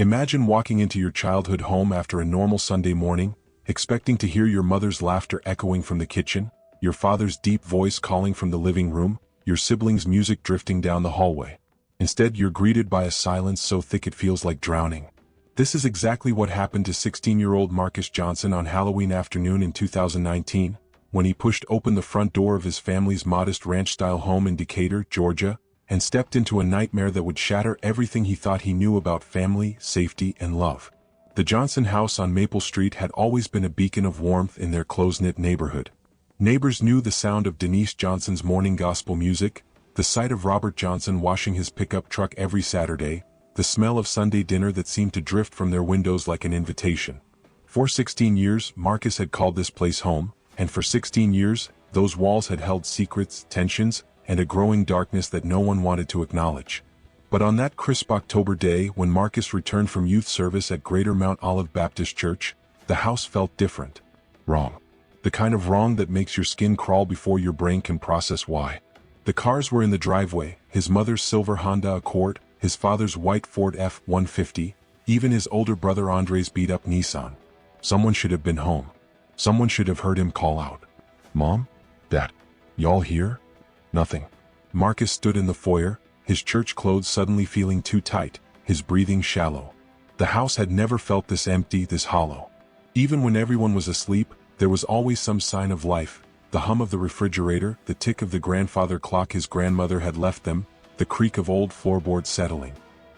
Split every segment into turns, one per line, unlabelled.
Imagine walking into your childhood home after a normal Sunday morning, expecting to hear your mother's laughter echoing from the kitchen, your father's deep voice calling from the living room, your siblings' music drifting down the hallway. Instead, you're greeted by a silence so thick it feels like drowning. This is exactly what happened to 16-year-old Marcus Johnson on Halloween afternoon in 2019, when he pushed open the front door of his family's modest ranch-style home in Decatur, Georgia, and stepped into a nightmare that would shatter everything he thought he knew about family, safety, and love. The Johnson house on Maple Street had always been a beacon of warmth in their close-knit neighborhood. Neighbors knew the sound of Denise Johnson's morning gospel music, the sight of Robert Johnson washing his pickup truck every Saturday, the smell of Sunday dinner that seemed to drift from their windows like an invitation. For 16 years, Marcus had called this place home, and for 16 years, those walls had held secrets, tensions, and a growing darkness that no one wanted to acknowledge. But on that crisp October day when Marcus returned from youth service at Greater Mount Olive Baptist Church, the house felt different. Wrong. The kind of wrong that makes your skin crawl before your brain can process why. The cars were in the driveway, his mother's silver Honda Accord, his father's white Ford F-150, even his older brother Andre's beat-up Nissan. Someone should have been home. Someone should have heard him call out. "Mom? Dad? Y'all here?" Nothing. Marcus stood in the foyer, his church clothes suddenly feeling too tight, his breathing shallow. The house had never felt this empty, this hollow. Even when everyone was asleep, there was always some sign of life, the hum of the refrigerator, the tick of the grandfather clock his grandmother had left them, the creak of old floorboards settling.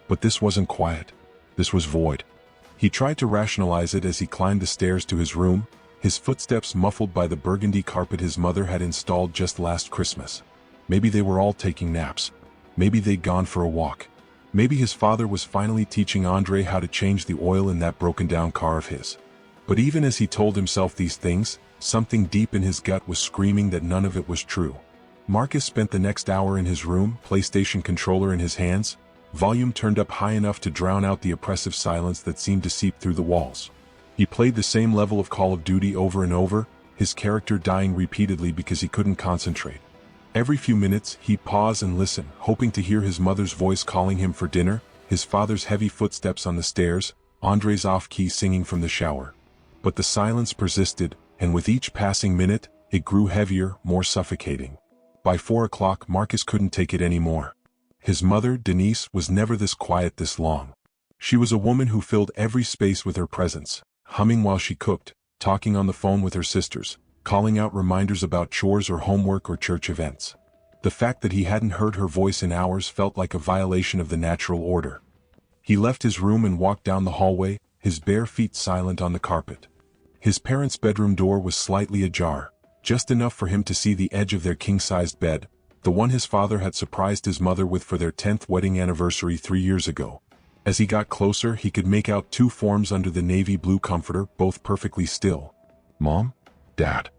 But this wasn't quiet. This was void. He tried to rationalize it as he climbed the stairs to his room, his footsteps muffled by the burgundy carpet his mother had installed just last Christmas. Maybe they were all taking naps. Maybe they'd gone for a walk. Maybe his father was finally teaching Andre how to change the oil in that broken-down car of his. But even as he told himself these things, something deep in his gut was screaming that none of it was true. Marcus spent the next hour in his room, PlayStation controller in his hands, volume turned up high enough to drown out the oppressive silence that seemed to seep through the walls. He played the same level of Call of Duty over and over, his character dying repeatedly because he couldn't concentrate. Every few minutes, he'd pause and listen, hoping to hear his mother's voice calling him for dinner, his father's heavy footsteps on the stairs, Andre's off-key singing from the shower. But the silence persisted, and with each passing minute, it grew heavier, more suffocating. By 4 o'clock, Marcus couldn't take it anymore. His mother, Denise, was never this quiet this long. She was a woman who filled every space with her presence, humming while she cooked, talking on the phone with her sisters, calling out reminders about chores or homework or church events. The fact that he hadn't heard her voice in hours felt like a violation of the natural order. He left his room and walked down the hallway, his bare feet silent on the carpet. His parents' bedroom door was slightly ajar, just enough for him to see the edge of their king-sized bed, the one his father had surprised his mother with for their 10th wedding anniversary 3 years ago. As he got closer, he could make out 2 forms under the navy blue comforter, both perfectly still. "Mom? Dad?"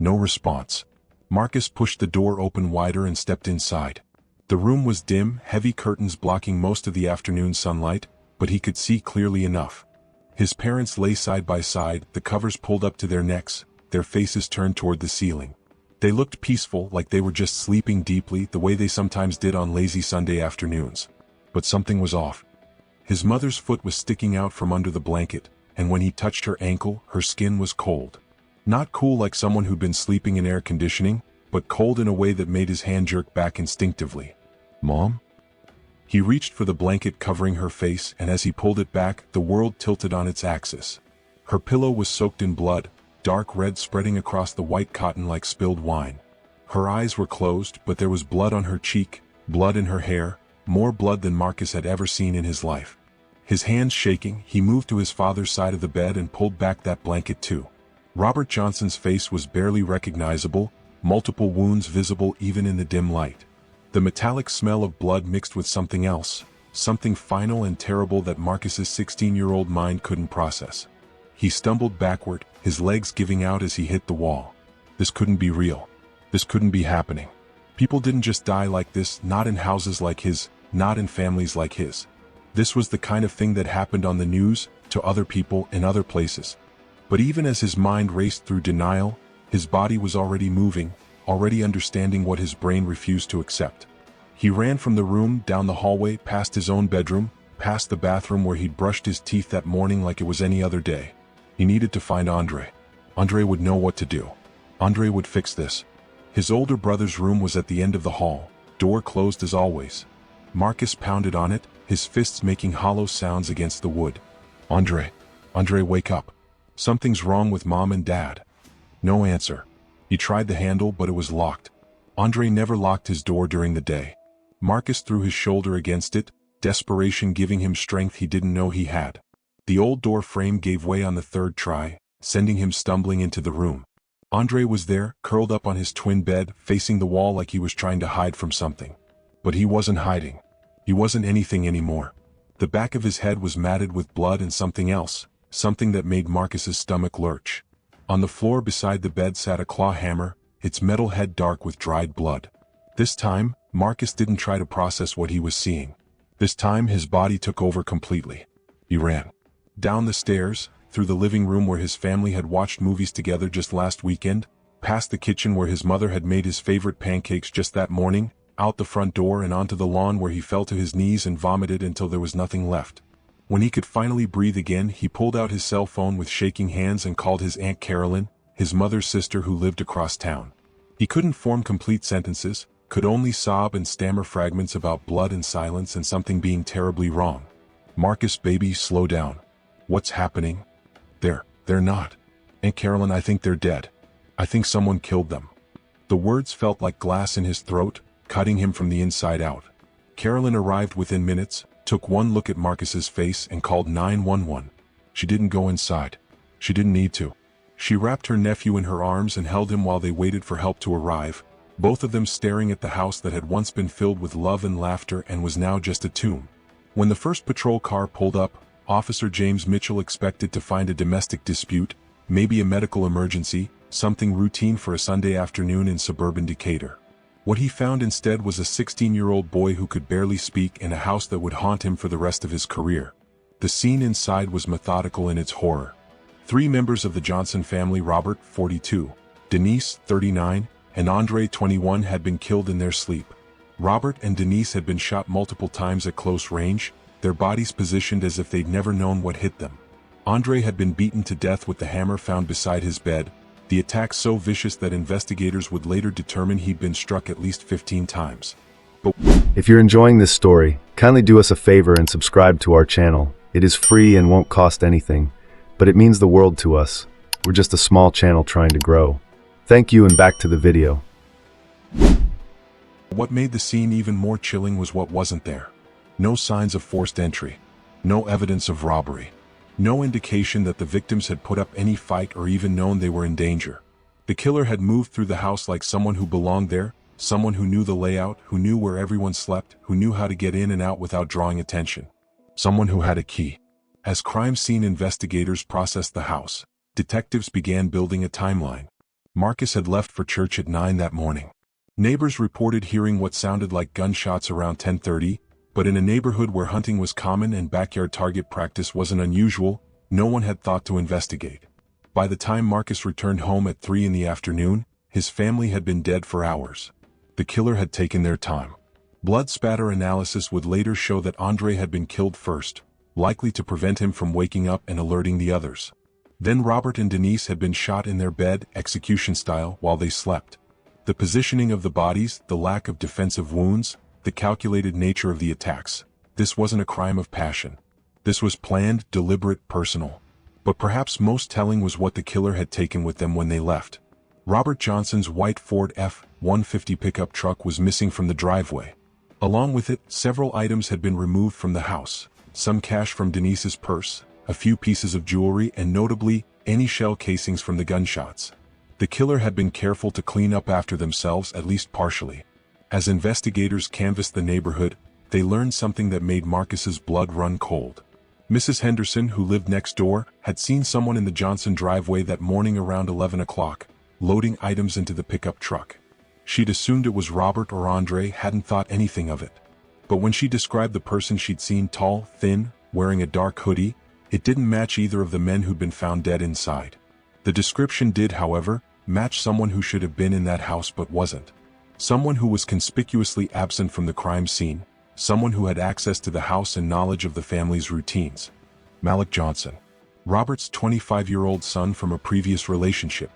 No response. Marcus pushed the door open wider and stepped inside. The room was dim, heavy curtains blocking most of the afternoon sunlight, but he could see clearly enough. His parents lay side by side, the covers pulled up to their necks, their faces turned toward the ceiling. They looked peaceful, like they were just sleeping deeply, the way they sometimes did on lazy Sunday afternoons. But something was off. His mother's foot was sticking out from under the blanket, and when he touched her ankle, her skin was cold. Not cool like someone who'd been sleeping in air conditioning, but cold in a way that made his hand jerk back instinctively. "Mom?" He reached for the blanket covering her face, and as he pulled it back, the world tilted on its axis. Her pillow was soaked in blood, dark red spreading across the white cotton like spilled wine. Her eyes were closed, but there was blood on her cheek, blood in her hair, more blood than Marcus had ever seen in his life. His hands shaking, he moved to his father's side of the bed and pulled back that blanket too. Robert Johnson's face was barely recognizable, multiple wounds visible even in the dim light. The metallic smell of blood mixed with something else, something final and terrible that Marcus's 16-year-old mind couldn't process. He stumbled backward, his legs giving out as he hit the wall. This couldn't be real. This couldn't be happening. People didn't just die like this, not in houses like his, not in families like his. This was the kind of thing that happened on the news, to other people in other places. But even as his mind raced through denial, his body was already moving, already understanding what his brain refused to accept. He ran from the room, down the hallway, past his own bedroom, past the bathroom where he'd brushed his teeth that morning like it was any other day. He needed to find Andre. Andre would know what to do. Andre would fix this. His older brother's room was at the end of the hall, door closed as always. Marcus pounded on it, his fists making hollow sounds against the wood. Andre, wake up. Something's wrong with Mom and Dad. No answer. He tried the handle, but it was locked. Andre never locked his door during the day. Marcus threw his shoulder against it, desperation giving him strength he didn't know he had. The old door frame gave way on the third try, sending him stumbling into the room. Andre was there, curled up on his twin bed, facing the wall like he was trying to hide from something. But he wasn't hiding. He wasn't anything anymore. The back of his head was matted with blood and something else, something that made Marcus's stomach lurch. On the floor beside the bed sat a claw hammer, its metal head dark with dried blood. This time, Marcus didn't try to process what he was seeing. This time his body took over completely. He ran. Down the stairs, through the living room where his family had watched movies together just last weekend, past the kitchen where his mother had made his favorite pancakes just that morning, out the front door and onto the lawn where he fell to his knees and vomited until there was nothing left. When he could finally breathe again, he pulled out his cell phone with shaking hands and called his Aunt Carolyn, his mother's sister who lived across town. He couldn't form complete sentences, could only sob and stammer fragments about blood and silence and something being terribly wrong. Marcus, baby, slow down. What's happening? They're not. Aunt Carolyn, I think they're dead. I think someone killed them. The words felt like glass in his throat, cutting him from the inside out. Carolyn arrived within minutes, took one look at Marcus's face and called 911. She didn't go inside. She didn't need to. She wrapped her nephew in her arms and held him while they waited for help to arrive, both of them staring at the house that had once been filled with love and laughter and was now just a tomb. When the first patrol car pulled up, Officer James Mitchell expected to find a domestic dispute, maybe a medical emergency, something routine for a Sunday afternoon in suburban Decatur. What he found instead was a 16-year-old boy who could barely speak in a house that would haunt him for the rest of his career. The scene inside was methodical in its horror. 3 members of the Johnson family, Robert, 42, Denise, 39, and Andre, 21, had been killed in their sleep. Robert and Denise had been shot multiple times at close range, their bodies positioned as if they'd never known what hit them. Andre had been beaten to death with the hammer found beside his bed, the attack so vicious that investigators would later determine he'd been struck at least 15 times. But
if you're enjoying this story, kindly do us a favor and subscribe to our channel. It is free and won't cost anything, but it means the world to us. We're just a small channel trying to grow. Thank you, and back to the video.
what made the scene even more chilling was what wasn't there. No signs of forced entry. No evidence of robbery. No indication that the victims had put up any fight or even known they were in danger. The killer had moved through the house like someone who belonged there, someone who knew the layout, who knew where everyone slept, who knew how to get in and out without drawing attention. Someone who had a key. As crime scene investigators processed the house, detectives began building a timeline. Marcus had left for church at 9 that morning. Neighbors reported hearing what sounded like gunshots around 10:30, but in a neighborhood where hunting was common and backyard target practice wasn't unusual, no one had thought to investigate. By the time Marcus returned home at 3 in the afternoon, his family had been dead for hours. The killer had taken their time. Blood spatter analysis would later show that Andre had been killed first, likely to prevent him from waking up and alerting the others. Then Robert and Denise had been shot in their bed, execution style, while they slept. The positioning of the bodies, the lack of defensive wounds, the calculated nature of the attacks. This wasn't a crime of passion. This was planned, deliberate, personal. But perhaps most telling was what the killer had taken with them when they left. Robert Johnson's white Ford F-150 pickup truck was missing from the driveway. Along with it, several items had been removed from the house. Some cash from Denise's purse, a few pieces of jewelry, and notably, any shell casings from the gunshots. The killer had been careful to clean up after themselves, at least partially. As investigators canvassed the neighborhood, they learned something that made Marcus's blood run cold. Mrs. Henderson, who lived next door, had seen someone in the Johnson driveway that morning around 11 o'clock, loading items into the pickup truck. She'd assumed it was Robert or Andre, hadn't thought anything of it. But when she described the person she'd seen, tall, thin, wearing a dark hoodie, it didn't match either of the men who'd been found dead inside. The description did, however, match someone who should have been in that house but wasn't. Someone who was conspicuously absent from the crime scene, someone who had access to the house and knowledge of the family's routines. Malik Johnson, Robert's 25-year-old son from a previous relationship.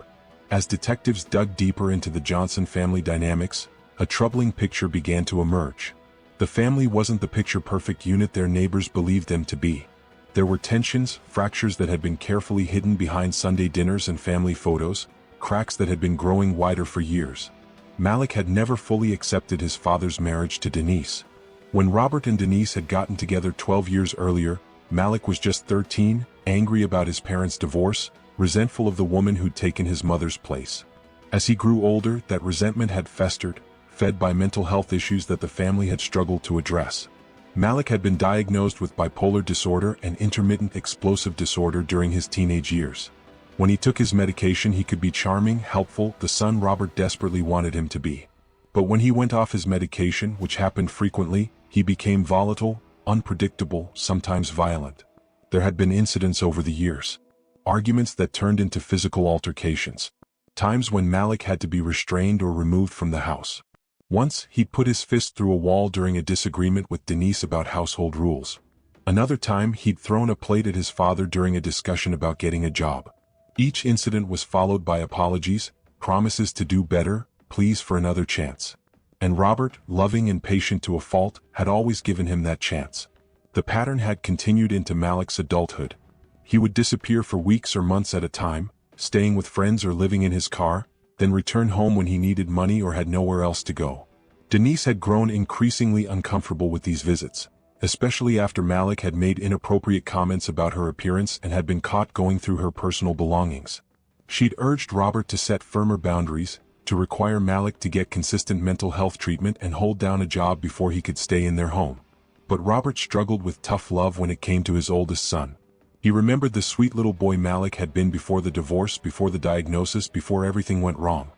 As detectives dug deeper into the Johnson family dynamics, a troubling picture began to emerge. The family wasn't the picture-perfect unit their neighbors believed them to be. There were tensions, fractures that had been carefully hidden behind Sunday dinners and family photos, cracks that had been growing wider for years. Malik had never fully accepted his father's marriage to Denise. When Robert and Denise had gotten together 12 years earlier, Malik was just 13, angry about his parents' divorce, resentful of the woman who'd taken his mother's place. As he grew older, that resentment had festered, fed by mental health issues that the family had struggled to address. Malik had been diagnosed with bipolar disorder and intermittent explosive disorder during his teenage years. When he took his medication, he could be charming, helpful, the son Robert desperately wanted him to be. But when he went off his medication, which happened frequently, he became volatile, unpredictable, sometimes violent. There had been incidents over the years. Arguments that turned into physical altercations. Times when Malik had to be restrained or removed from the house. Once, he'd put his fist through a wall during a disagreement with Denise about household rules. Another time, he'd thrown a plate at his father during a discussion about getting a job. Each incident was followed by apologies, promises to do better, pleas for another chance. And Robert, loving and patient to a fault, had always given him that chance. The pattern had continued into Malik's adulthood. He would disappear for weeks or months at a time, staying with friends or living in his car, then return home when he needed money or had nowhere else to go. Denise had grown increasingly uncomfortable with these visits, especially after Malik had made inappropriate comments about her appearance and had been caught going through her personal belongings. She'd urged Robert to set firmer boundaries, to require Malik to get consistent mental health treatment and hold down a job before he could stay in their home. But Robert struggled with tough love when it came to his oldest son. He remembered the sweet little boy Malik had been before the divorce, before the diagnosis, before everything went wrong.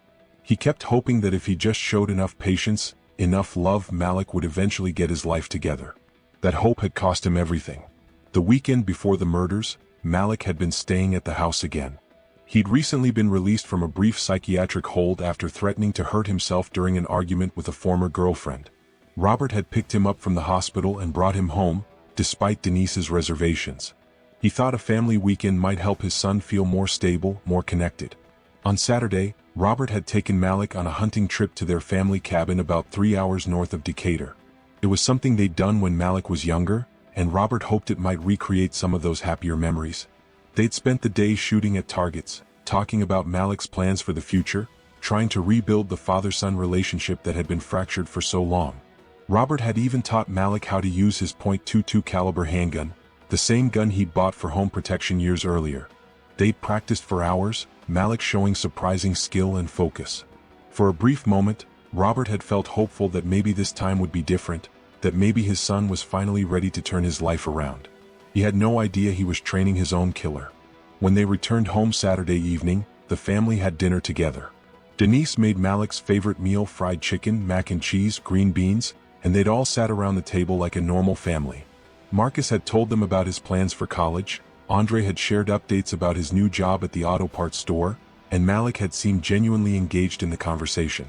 He kept hoping that if he just showed enough patience, enough love, Malik would eventually get his life together. That hope had cost him everything. The weekend before the murders, Malik had been staying at the house again. He'd recently been released from a brief psychiatric hold after threatening to hurt himself during an argument with a former girlfriend. Robert had picked him up from the hospital and brought him home, despite Denise's reservations. He thought a family weekend might help his son feel more stable, more connected. On Saturday, Robert had taken Malik on a hunting trip to their family cabin about 3 hours north of Decatur. It was something they'd done when Malik was younger, and Robert hoped it might recreate some of those happier memories. They'd spent the day shooting at targets, talking about Malik's plans for the future, trying to rebuild the father-son relationship that had been fractured for so long. Robert had even taught Malik how to use his .22 caliber handgun, the same gun he'd bought for home protection years earlier. They'd practiced for hours, Malik showing surprising skill and focus. For a brief moment, Robert had felt hopeful that maybe this time would be different, that maybe his son was finally ready to turn his life around. He had no idea he was training his own killer. When they returned home Saturday evening, the family had dinner together. Denise made Malik's favorite meal: fried chicken, mac and cheese, green beans, and they'd all sat around the table like a normal family. Marcus had told them about his plans for college, Andre had shared updates about his new job at the auto parts store, and Malik had seemed genuinely engaged in the conversation.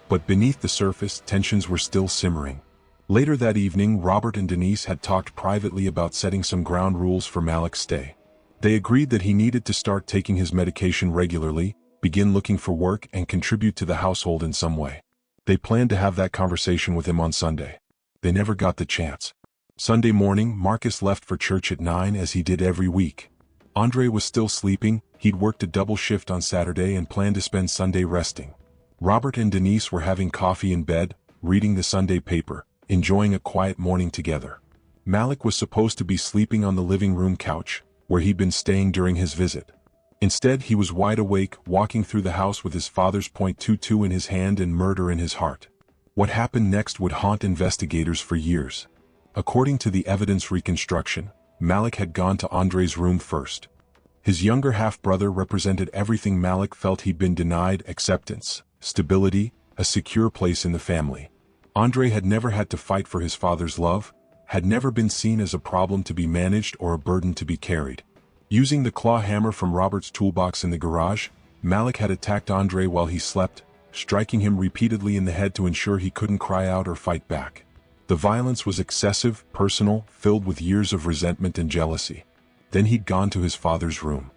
But beneath the surface, tensions were still simmering. Later that evening, Robert and Denise had talked privately about setting some ground rules for Malik's stay. They agreed that he needed to start taking his medication regularly, begin looking for work, and contribute to the household in some way. They planned to have that conversation with him on Sunday. They never got the chance. Sunday morning, Marcus left for church at 9 as he did every week. Andre was still sleeping, he'd worked a double shift on Saturday and planned to spend Sunday resting. Robert and Denise were having coffee in bed, reading the Sunday paper, enjoying a quiet morning together. Malik was supposed to be sleeping on the living room couch, where he'd been staying during his visit. Instead, he was wide awake, walking through the house with his father's .22 in his hand and murder in his heart. What happened next would haunt investigators for years. According to the evidence reconstruction, Malik had gone to Andre's room first. His younger half-brother represented everything Malik felt he'd been denied: acceptance, stability, a secure place in the family. Andre had never had to fight for his father's love, had never been seen as a problem to be managed or a burden to be carried. Using the claw hammer from Robert's toolbox in the garage, Malik had attacked Andre while he slept, striking him repeatedly in the head to ensure he couldn't cry out or fight back. The violence was excessive, personal, filled with years of resentment and jealousy. Then he'd gone to his father's room.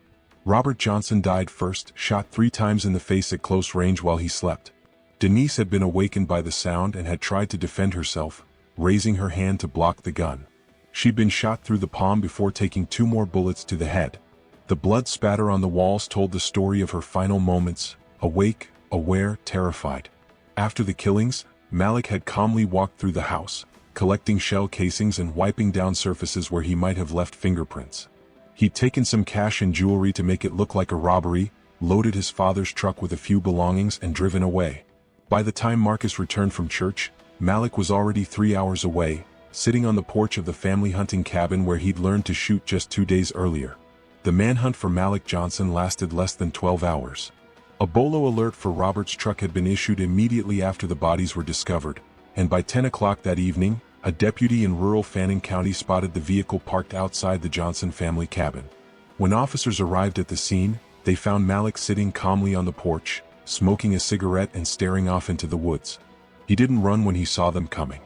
Robert Johnson died first, shot 3 times in the face at close range while he slept. Denise had been awakened by the sound and had tried to defend herself, raising her hand to block the gun. She'd been shot through the palm before taking 2 more bullets to the head. The blood spatter on the walls told the story of her final moments, awake, aware, terrified. After the killings, Malik had calmly walked through the house, collecting shell casings and wiping down surfaces where he might have left fingerprints. He'd taken some cash and jewelry to make it look like a robbery, loaded his father's truck with a few belongings and driven away. By the time Marcus returned from church, Malik was already 3 hours away, sitting on the porch of the family hunting cabin where he'd learned to shoot just 2 days earlier. The manhunt for Malik Johnson lasted less than 12 hours. A bolo alert for Robert's truck had been issued immediately after the bodies were discovered, and by 10 o'clock that evening, a deputy in rural Fannin County spotted the vehicle parked outside the Johnson family cabin. When officers arrived at the scene, they found Malik sitting calmly on the porch, smoking a cigarette and staring off into the woods. He didn't run when he saw them coming.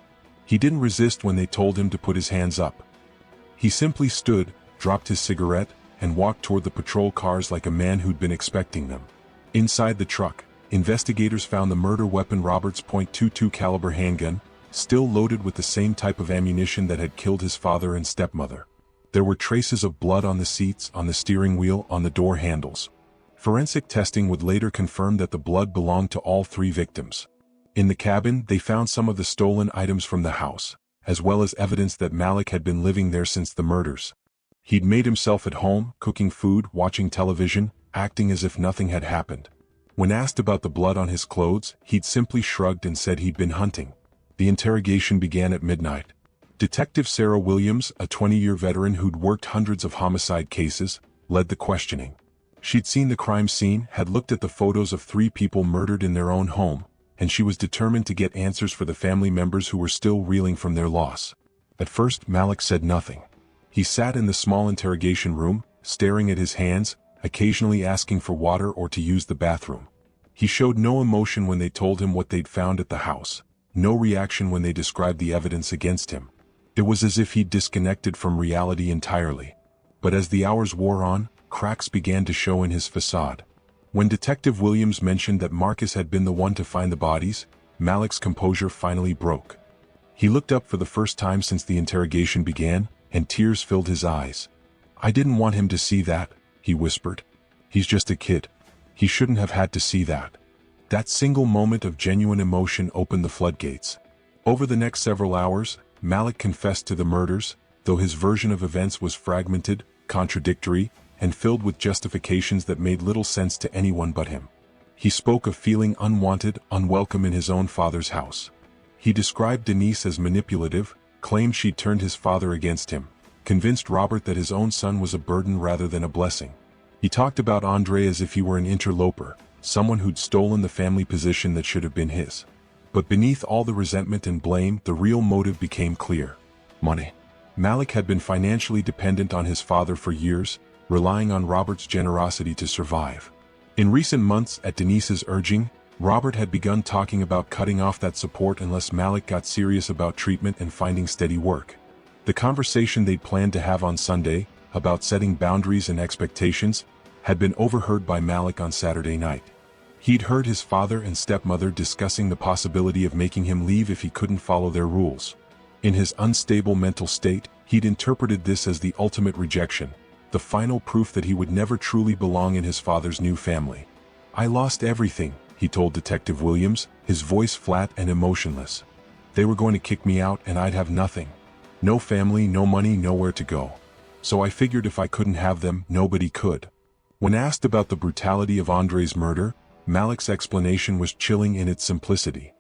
He didn't resist when they told him to put his hands up. He simply stood, dropped his cigarette, and walked toward the patrol cars like a man who'd been expecting them. Inside the truck, investigators found the murder weapon Robert's .22 caliber handgun, still loaded with the same type of ammunition that had killed his father and stepmother. There were traces of blood on the seats, on the steering wheel, on the door handles. Forensic testing would later confirm that the blood belonged to all 3 victims. In the cabin, they found some of the stolen items from the house, as well as evidence that Malik had been living there since the murders. He'd made himself at home, cooking food, watching television, acting as if nothing had happened. When asked about the blood on his clothes, he'd simply shrugged and said he'd been hunting. The interrogation began at midnight. Detective Sarah Williams, a 20-year veteran who'd worked hundreds of homicide cases, led the questioning. She'd seen the crime scene, had looked at the photos of 3 people murdered in their own home, and she was determined to get answers for the family members who were still reeling from their loss. At first, Malik said nothing. He sat in the small interrogation room, staring at his hands, occasionally asking for water or to use the bathroom. He showed no emotion when they told him what they'd found at the house, no reaction when they described the evidence against him. It was as if he'd disconnected from reality entirely. But as the hours wore on, cracks began to show in his facade. When Detective Williams mentioned that Marcus had been the one to find the bodies, Malik's composure finally broke. He looked up for the first time since the interrogation began, and tears filled his eyes. "I didn't want him to see that," he whispered. "He's just a kid. He shouldn't have had to see that." That single moment of genuine emotion opened the floodgates. Over the next several hours, Malik confessed to the murders, though his version of events was fragmented, contradictory, and filled with justifications that made little sense to anyone but him. He spoke of feeling unwanted, unwelcome in his own father's house. He described Denise as manipulative, claimed she'd turned his father against him, convinced Robert that his own son was a burden rather than a blessing. He talked about Andre as if he were an interloper, someone who'd stolen the family position that should have been his. But beneath all the resentment and blame, the real motive became clear: money. Malik had been financially dependent on his father for years, relying on Robert's generosity to survive. In recent months, at Denise's urging, Robert had begun talking about cutting off that support unless Malik got serious about treatment and finding steady work. The conversation they'd planned to have on Sunday, about setting boundaries and expectations, had been overheard by Malik on Saturday night. He'd heard his father and stepmother discussing the possibility of making him leave if he couldn't follow their rules. In his unstable mental state, he'd interpreted this as the ultimate rejection, the final proof that he would never truly belong in his father's new family. "I lost everything," he told Detective Williams, his voice flat and emotionless. "They were going to kick me out and I'd have nothing. No family, no money, nowhere to go. So I figured if I couldn't have them, nobody could." When asked about the brutality of Andre's murder, Malik's explanation was chilling in its simplicity.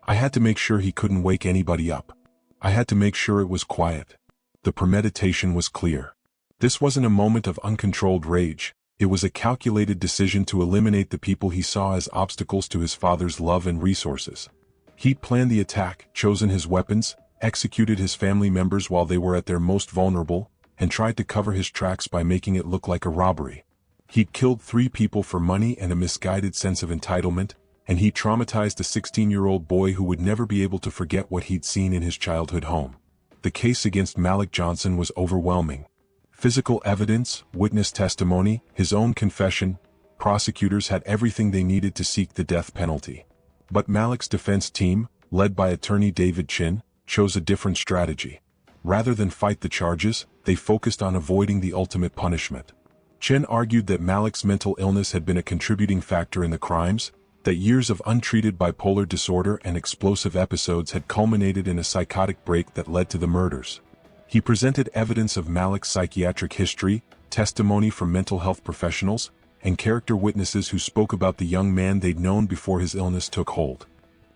"I had to make sure he couldn't wake anybody up. I had to make sure it was quiet." The premeditation was clear. This wasn't a moment of uncontrolled rage. It was a calculated decision to eliminate the people he saw as obstacles to his father's love and resources. He'd planned the attack, chosen his weapons, executed his family members while they were at their most vulnerable, and tried to cover his tracks by making it look like a robbery. He'd killed 3 people for money and a misguided sense of entitlement, and he traumatized a 16-year-old boy who would never be able to forget what he'd seen in his childhood home. The case against Malik Johnson was overwhelming. Physical evidence, witness testimony, his own confession, prosecutors had everything they needed to seek the death penalty. But Malik's defense team, led by attorney David Chin, chose a different strategy. Rather than fight the charges, they focused on avoiding the ultimate punishment. Chin argued that Malik's mental illness had been a contributing factor in the crimes, that years of untreated bipolar disorder and explosive episodes had culminated in a psychotic break that led to the murders. He presented evidence of Malik's psychiatric history, testimony from mental health professionals, and character witnesses who spoke about the young man they'd known before his illness took hold.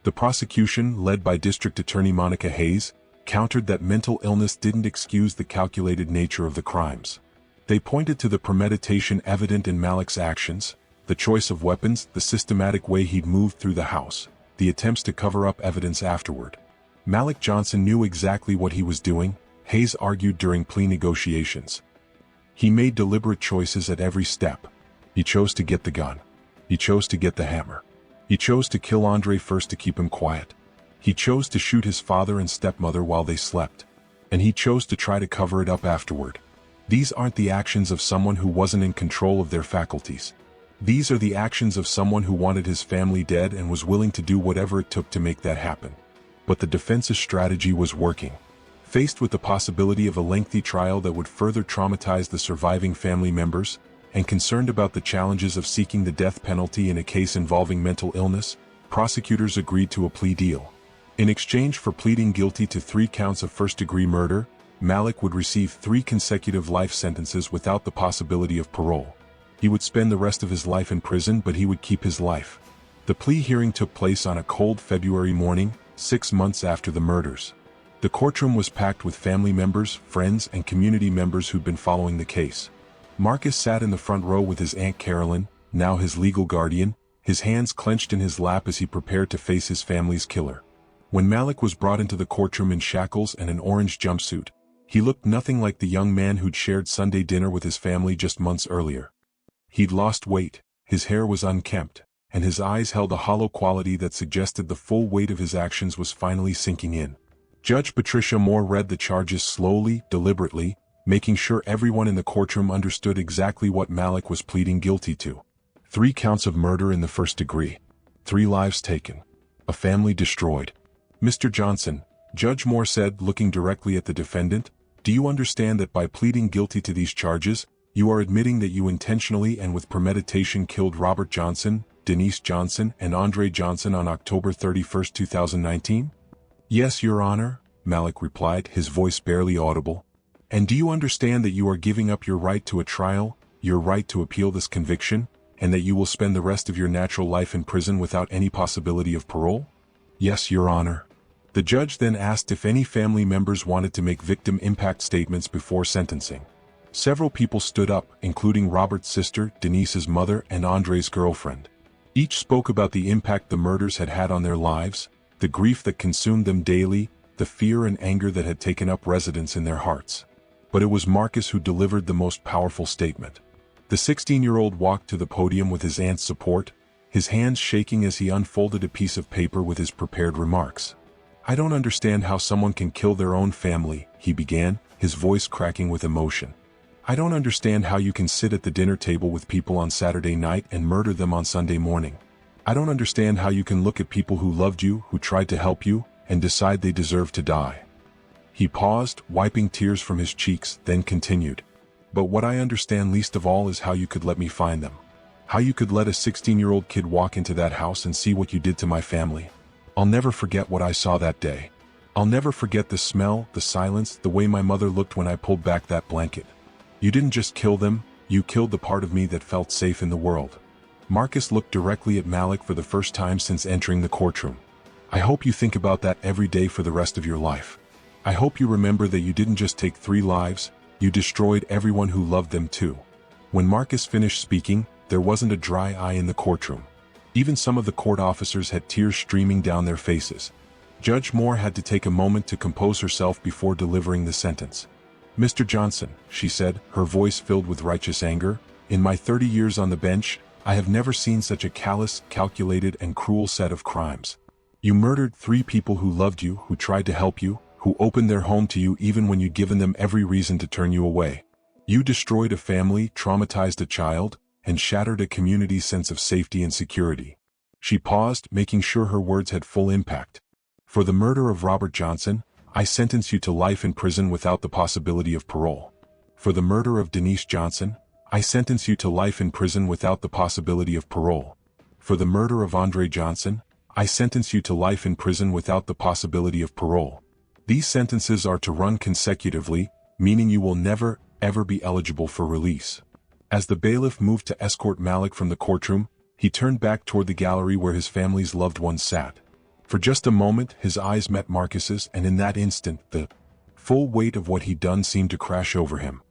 The prosecution, led by District Attorney Monica Hayes, countered that mental illness didn't excuse the calculated nature of the crimes. They pointed to the premeditation evident in Malik's actions, the choice of weapons, the systematic way he'd moved through the house, the attempts to cover up evidence afterward. Malik Johnson knew exactly what he was doing, Hayes argued during plea negotiations. He made deliberate choices at every step. He chose to get the gun. He chose to get the hammer. He chose to kill Andre first to keep him quiet. He chose to shoot his father and stepmother while they slept. And he chose to try to cover it up afterward. These aren't the actions of someone who wasn't in control of their faculties. These are the actions of someone who wanted his family dead and was willing to do whatever it took to make that happen. But the defense's strategy was working. Faced with the possibility of a lengthy trial that would further traumatize the surviving family members, and concerned about the challenges of seeking the death penalty in a case involving mental illness, prosecutors agreed to a plea deal. In exchange for pleading guilty to 3 counts of first-degree murder, Malik would receive 3 consecutive life sentences without the possibility of parole. He would spend the rest of his life in prison, but he would keep his life. The plea hearing took place on a cold February morning, 6 months after the murders. The courtroom was packed with family members, friends, and community members who'd been following the case. Marcus sat in the front row with his Aunt Carolyn, now his legal guardian, his hands clenched in his lap as he prepared to face his family's killer. When Malik was brought into the courtroom in shackles and an orange jumpsuit, he looked nothing like the young man who'd shared Sunday dinner with his family just months earlier. He'd lost weight, his hair was unkempt, and his eyes held a hollow quality that suggested the full weight of his actions was finally sinking in. Judge Patricia Moore read the charges slowly, deliberately, making sure everyone in the courtroom understood exactly what Malik was pleading guilty to. 3 counts of murder in the first degree. 3 lives taken. A family destroyed. Mr. Johnson, Judge Moore said, looking directly at the defendant, do you understand that by pleading guilty to these charges, you are admitting that you intentionally and with premeditation killed Robert Johnson, Denise Johnson, and Andre Johnson on October 31, 2019? Yes, Your Honor, Malik replied, his voice barely audible. And do you understand that you are giving up your right to a trial, your right to appeal this conviction, and that you will spend the rest of your natural life in prison without any possibility of parole? Yes, Your Honor. The judge then asked if any family members wanted to make victim impact statements before sentencing. Several people stood up, including Robert's sister, Denise's mother, and Andre's girlfriend. Each spoke about the impact the murders had had on their lives, the grief that consumed them daily, the fear and anger that had taken up residence in their hearts. But it was Marcus who delivered the most powerful statement. The 16-year-old walked to the podium with his aunt's support, his hands shaking as he unfolded a piece of paper with his prepared remarks. I don't understand how someone can kill their own family, he began, his voice cracking with emotion. I don't understand how you can sit at the dinner table with people on Saturday night and murder them on Sunday morning. I don't understand how you can look at people who loved you, who tried to help you, and decide they deserve to die. He paused, wiping tears from his cheeks, then continued. But what I understand least of all is how you could let me find them. How you could let a 16-year-old kid walk into that house and see what you did to my family. I'll never forget what I saw that day. I'll never forget the smell, the silence, the way my mother looked when I pulled back that blanket. You didn't just kill them, you killed the part of me that felt safe in the world. Marcus looked directly at Malik for the first time since entering the courtroom. I hope you think about that every day for the rest of your life. I hope you remember that you didn't just take 3 lives, you destroyed everyone who loved them too. When Marcus finished speaking, there wasn't a dry eye in the courtroom. Even some of the court officers had tears streaming down their faces. Judge Moore had to take a moment to compose herself before delivering the sentence. Mr. Johnson, she said, her voice filled with righteous anger, in my 30 years on the bench, I have never seen such a callous, calculated, and cruel set of crimes. You murdered 3 people who loved you, who tried to help you, who opened their home to you even when you'd given them every reason to turn you away. You destroyed a family, traumatized a child, and shattered a community's sense of safety and security. She paused, making sure her words had full impact. For the murder of Robert Johnson, I sentence you to life in prison without the possibility of parole. For the murder of Denise Johnson, I sentence you to life in prison without the possibility of parole. For the murder of Andre Johnson, I sentence you to life in prison without the possibility of parole. These sentences are to run consecutively, meaning you will never, ever be eligible for release. As the bailiff moved to escort Malik from the courtroom, he turned back toward the gallery where his family's loved ones sat. For just a moment, his eyes met Marcus's, and in that instant, the full weight of what he'd done seemed to crash over him.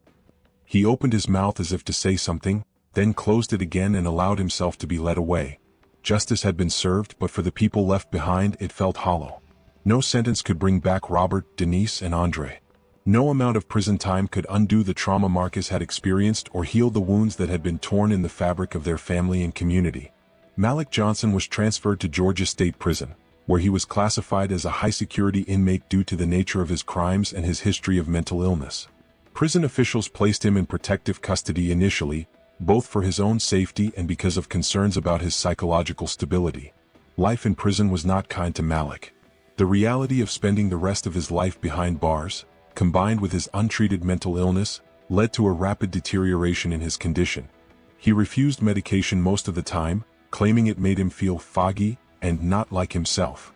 He opened his mouth as if to say something, then closed it again and allowed himself to be led away. Justice had been served, but for the people left behind, it felt hollow. No sentence could bring back Robert, Denise, and Andre. No amount of prison time could undo the trauma Marcus had experienced or heal the wounds that had been torn in the fabric of their family and community. Malik Johnson was transferred to Georgia State Prison, where he was classified as a high-security inmate due to the nature of his crimes and his history of mental illness. Prison officials placed him in protective custody initially, both for his own safety and because of concerns about his psychological stability. Life in prison was not kind to Malik. The reality of spending the rest of his life behind bars, combined with his untreated mental illness, led to a rapid deterioration in his condition. He refused medication most of the time, claiming it made him feel foggy and not like himself.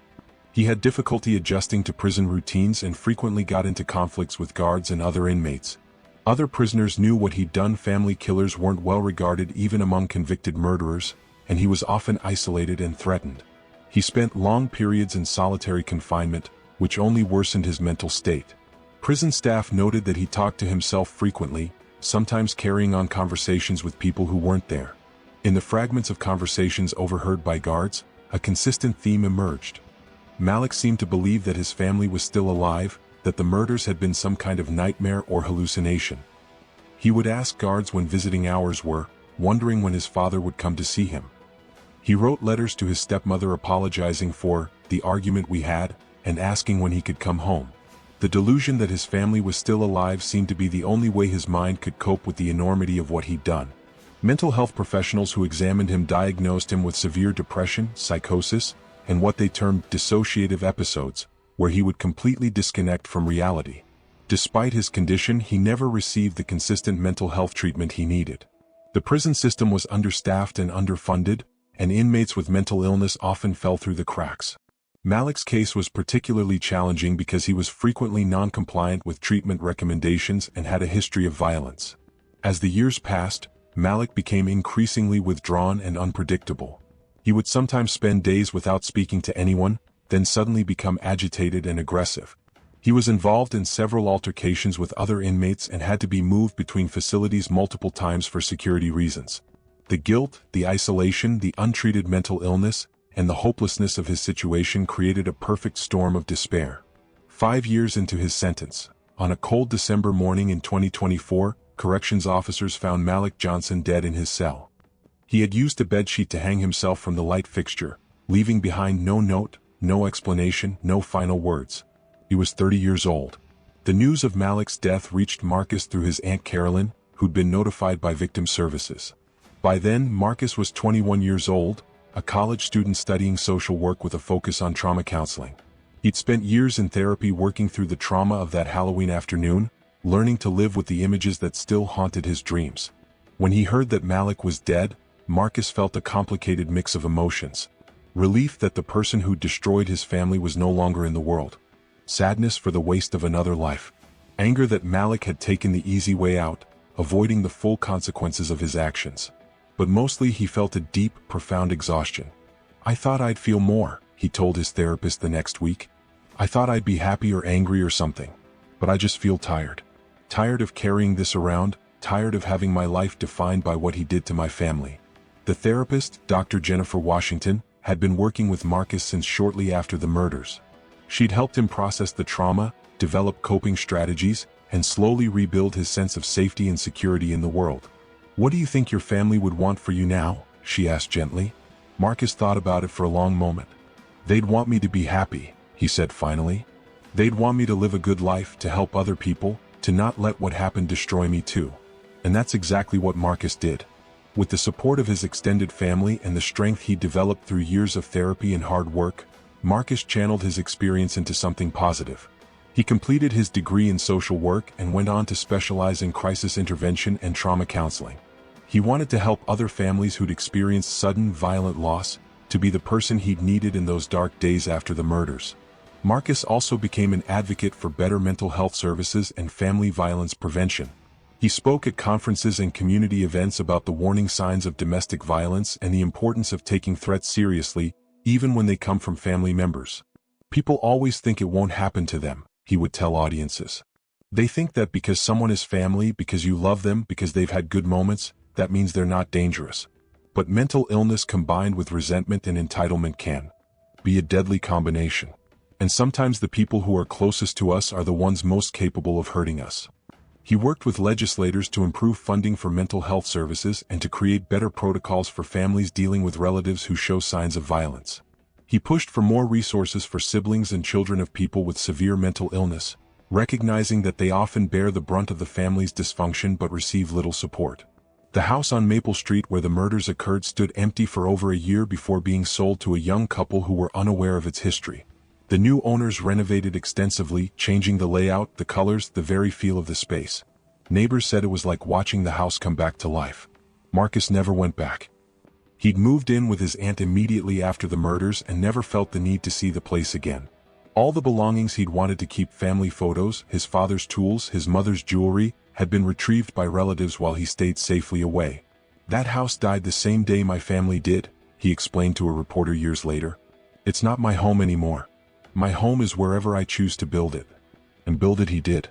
He had difficulty adjusting to prison routines and frequently got into conflicts with guards and other inmates. Other prisoners knew what he'd done. Family killers weren't well regarded even among convicted murderers, and he was often isolated and threatened. He spent long periods in solitary confinement, which only worsened his mental state. Prison staff noted that he talked to himself frequently, sometimes carrying on conversations with people who weren't there. In the fragments of conversations overheard by guards, a consistent theme emerged. Malik seemed to believe that his family was still alive, that the murders had been some kind of nightmare or hallucination. He would ask guards when visiting hours were, wondering when his father would come to see him. He wrote letters to his stepmother apologizing for the argument we had and asking when he could come home. The delusion that his family was still alive seemed to be the only way his mind could cope with the enormity of what he'd done. Mental health professionals who examined him diagnosed him with severe depression, psychosis, and what they termed dissociative episodes, where he would completely disconnect from reality. Despite his condition, he never received the consistent mental health treatment he needed. The prison system was understaffed and underfunded, and inmates with mental illness often fell through the cracks. Malik's case was particularly challenging because he was frequently non-compliant with treatment recommendations and had a history of violence. As the years passed, Malik became increasingly withdrawn and unpredictable. He would sometimes spend days without speaking to anyone, then suddenly become agitated and aggressive. He was involved in several altercations with other inmates and had to be moved between facilities multiple times for security reasons. The guilt, the isolation, the untreated mental illness, and the hopelessness of his situation created a perfect storm of despair. 5 years into his sentence, on a cold December morning in 2024, corrections officers found Malik Johnson dead in his cell. He had used a bedsheet to hang himself from the light fixture, leaving behind no note, no explanation, no final words. He was 30 years old. The news of Malik's death reached Marcus through his Aunt Carolyn, who'd been notified by victim services. By then, Marcus was 21 years old, a college student studying social work with a focus on trauma counseling. He'd spent years in therapy working through the trauma of that Halloween afternoon, learning to live with the images that still haunted his dreams. When he heard that Malik was dead, Marcus felt a complicated mix of emotions. Relief that the person who destroyed his family was no longer in the world. Sadness for the waste of another life. Anger that Malik had taken the easy way out, avoiding the full consequences of his actions. But mostly he felt a deep, profound exhaustion. "I thought I'd feel more," he told his therapist the next week. "I thought I'd be happy or angry or something. But I just feel tired. Tired of carrying this around, tired of having my life defined by what he did to my family." The therapist, Dr. Jennifer Washington, had been working with Marcus since shortly after the murders. She'd helped him process the trauma, develop coping strategies, and slowly rebuild his sense of safety and security in the world. "What do you think your family would want for you now?" she asked gently. Marcus thought about it for a long moment. They'd want me to be happy, he said finally. They'd want me to live a good life, to help other people, to not let what happened destroy me too. And that's exactly what Marcus did. With the support of his extended family and the strength he developed through years of therapy and hard work, Marcus channeled his experience into something positive. He completed his degree in social work and went on to specialize in crisis intervention and trauma counseling. He wanted to help other families who'd experienced sudden, violent loss, to be the person he'd needed in those dark days after the murders. Marcus also became an advocate for better mental health services and family violence prevention. He spoke at conferences and community events about the warning signs of domestic violence and the importance of taking threats seriously, even when they come from family members. People always think it won't happen to them, he would tell audiences. They think that because someone is family, because you love them, because they've had good moments, that means they're not dangerous. But mental illness combined with resentment and entitlement can be a deadly combination. And sometimes the people who are closest to us are the ones most capable of hurting us. He worked with legislators to improve funding for mental health services and to create better protocols for families dealing with relatives who show signs of violence. He pushed for more resources for siblings and children of people with severe mental illness, recognizing that they often bear the brunt of the family's dysfunction but receive little support. The house on Maple Street where the murders occurred stood empty for over a year before being sold to a young couple who were unaware of its history. The new owners renovated extensively, changing the layout, the colors, the very feel of the space. Neighbors said it was like watching the house come back to life. Marcus never went back. He'd moved in with his aunt immediately after the murders and never felt the need to see the place again. All the belongings he'd wanted to keep, family photos, his father's tools, his mother's jewelry, had been retrieved by relatives while he stayed safely away. That house died the same day my family did, he explained to a reporter years later. It's not my home anymore. My home is wherever I choose to build it. And build it he did.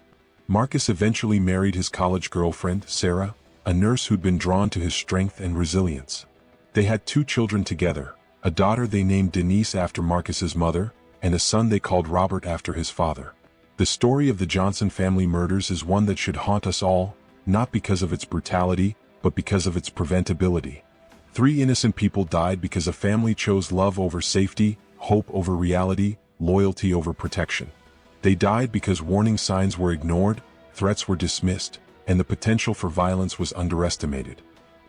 Marcus eventually married his college girlfriend, Sarah, a nurse who'd been drawn to his strength and resilience. They had 2 children together, a daughter they named Denise after Marcus's mother, and a son they called Robert after his father. The story of the Johnson family murders is one that should haunt us all, not because of its brutality, but because of its preventability. 3 innocent people died because a family chose love over safety, hope over reality, loyalty over protection. They died because warning signs were ignored, threats were dismissed, and the potential for violence was underestimated.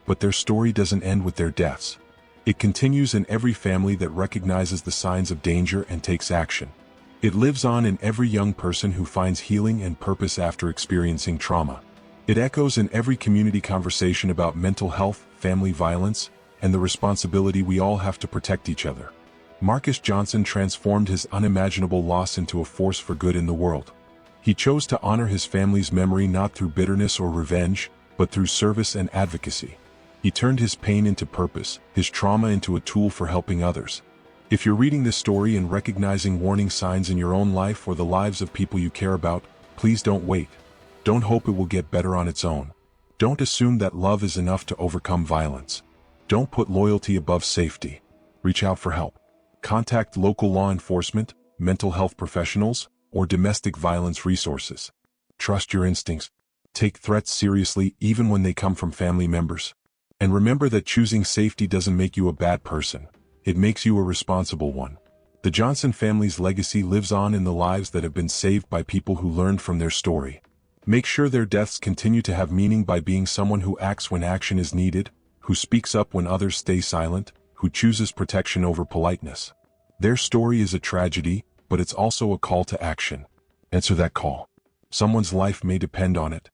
But their story doesn't end with their deaths. It continues in every family that recognizes the signs of danger and takes action. It lives on in every young person who finds healing and purpose after experiencing trauma. It echoes in every community conversation about mental health, family violence, and the responsibility we all have to protect each other. Marcus Johnson transformed his unimaginable loss into a force for good in the world. He chose to honor his family's memory not through bitterness or revenge, but through service and advocacy. He turned his pain into purpose, his trauma into a tool for helping others. If you're reading this story and recognizing warning signs in your own life or the lives of people you care about, please don't wait. Don't hope it will get better on its own. Don't assume that love is enough to overcome violence. Don't put loyalty above safety. Reach out for help. Contact local law enforcement, mental health professionals, or domestic violence resources. Trust your instincts. Take threats seriously even when they come from family members. And remember that choosing safety doesn't make you a bad person. It makes you a responsible one. The Johnson family's legacy lives on in the lives that have been saved by people who learned from their story. Make sure their deaths continue to have meaning by being someone who acts when action is needed, who speaks up when others stay silent, who chooses protection over politeness. Their story is a tragedy, but it's also a call to action. Answer that call. Someone's life may depend on it.